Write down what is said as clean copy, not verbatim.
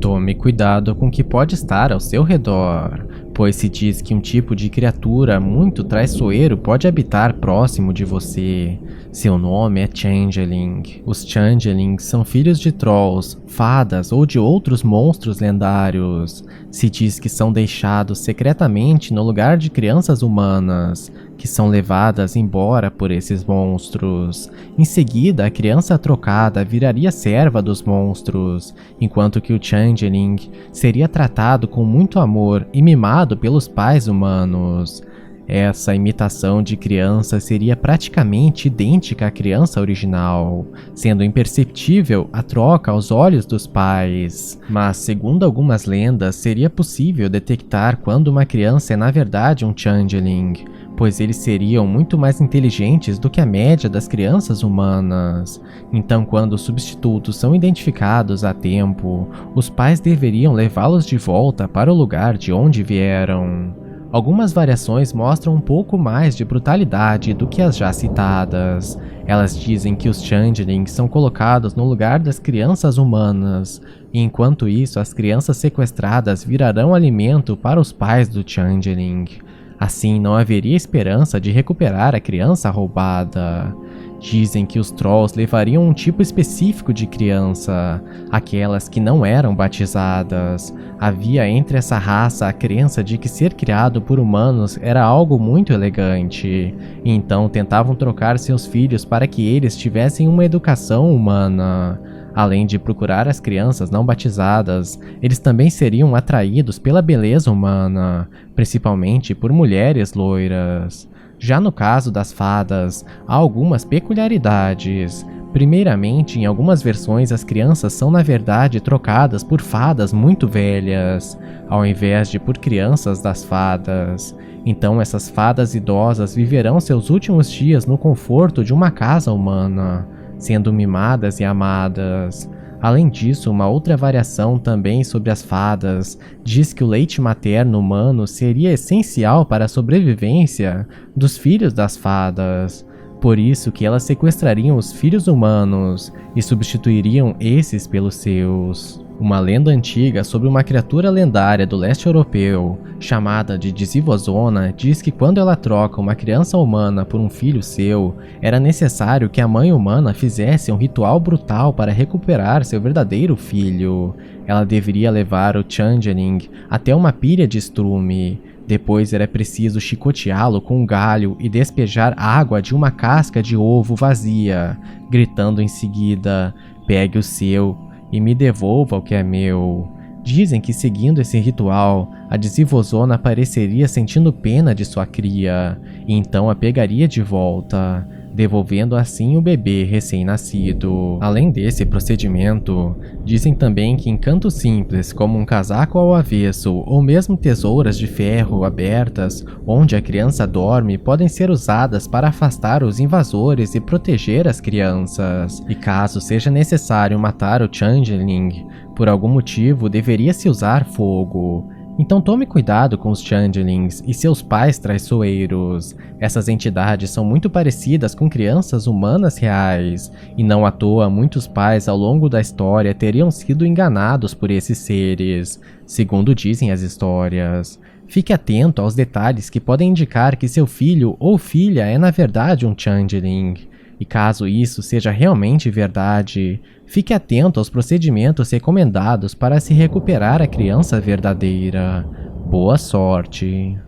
Tome cuidado com o que pode estar ao seu redor, pois se diz que um tipo de criatura muito traiçoeiro pode habitar próximo de você. Seu nome é Changeling. Os Changelings são filhos de Trolls, fadas ou de outros monstros lendários. Se diz que são deixados secretamente no lugar de crianças humanas, que são levadas embora por esses monstros. Em seguida, a criança trocada viraria serva dos monstros, enquanto que o Changeling seria tratado com muito amor e mimado pelos pais humanos. Essa imitação de criança seria praticamente idêntica à criança original, sendo imperceptível a troca aos olhos dos pais. Mas, segundo algumas lendas, seria possível detectar quando uma criança é na verdade um Changeling, pois eles seriam muito mais inteligentes do que a média das crianças humanas. Então, quando os substitutos são identificados a tempo, os pais deveriam levá-los de volta para o lugar de onde vieram. Algumas variações mostram um pouco mais de brutalidade do que as já citadas. Elas dizem que os Changelings são colocados no lugar das crianças humanas, e enquanto isso as crianças sequestradas virarão alimento para os pais do Changeling. Assim, não haveria esperança de recuperar a criança roubada. Dizem que os Trolls levariam um tipo específico de criança, aquelas que não eram batizadas. Havia entre essa raça a crença de que ser criado por humanos era algo muito elegante, e então tentavam trocar seus filhos para que eles tivessem uma educação humana. Além de procurar as crianças não batizadas, eles também seriam atraídos pela beleza humana, principalmente por mulheres loiras. Já no caso das fadas, há algumas peculiaridades. Primeiramente, em algumas versões as crianças são na verdade trocadas por fadas muito velhas, ao invés de por crianças das fadas. Então essas fadas idosas viverão seus últimos dias no conforto de uma casa humana, sendo mimadas e amadas. Além disso, uma outra variação também sobre as fadas diz que o leite materno humano seria essencial para a sobrevivência dos filhos das fadas. Por isso que elas sequestrariam os filhos humanos e substituiriam esses pelos seus. Uma lenda antiga sobre uma criatura lendária do leste europeu, chamada de Dzivozona, diz que quando ela troca uma criança humana por um filho seu, era necessário que a mãe humana fizesse um ritual brutal para recuperar seu verdadeiro filho. Ela deveria levar o Changeling até uma pilha de estrume. Depois era preciso chicoteá-lo com um galho e despejar água de uma casca de ovo vazia, gritando em seguida: "Pegue o seu e me devolva o que é meu." Dizem que seguindo esse ritual, a Dzivozona apareceria sentindo pena de sua cria, e então a pegaria de volta, devolvendo assim o bebê recém-nascido. Além desse procedimento, dizem também que encantos simples, como um casaco ao avesso ou mesmo tesouras de ferro abertas onde a criança dorme, podem ser usadas para afastar os invasores e proteger as crianças. E caso seja necessário matar o Changeling, por algum motivo deveria-se usar fogo. Então tome cuidado com os Changelings e seus pais traiçoeiros. Essas entidades são muito parecidas com crianças humanas reais, e não à toa muitos pais ao longo da história teriam sido enganados por esses seres, segundo dizem as histórias. Fique atento aos detalhes que podem indicar que seu filho ou filha é na verdade um Changeling. E caso isso seja realmente verdade, fique atento aos procedimentos recomendados para se recuperar a criança verdadeira. Boa sorte!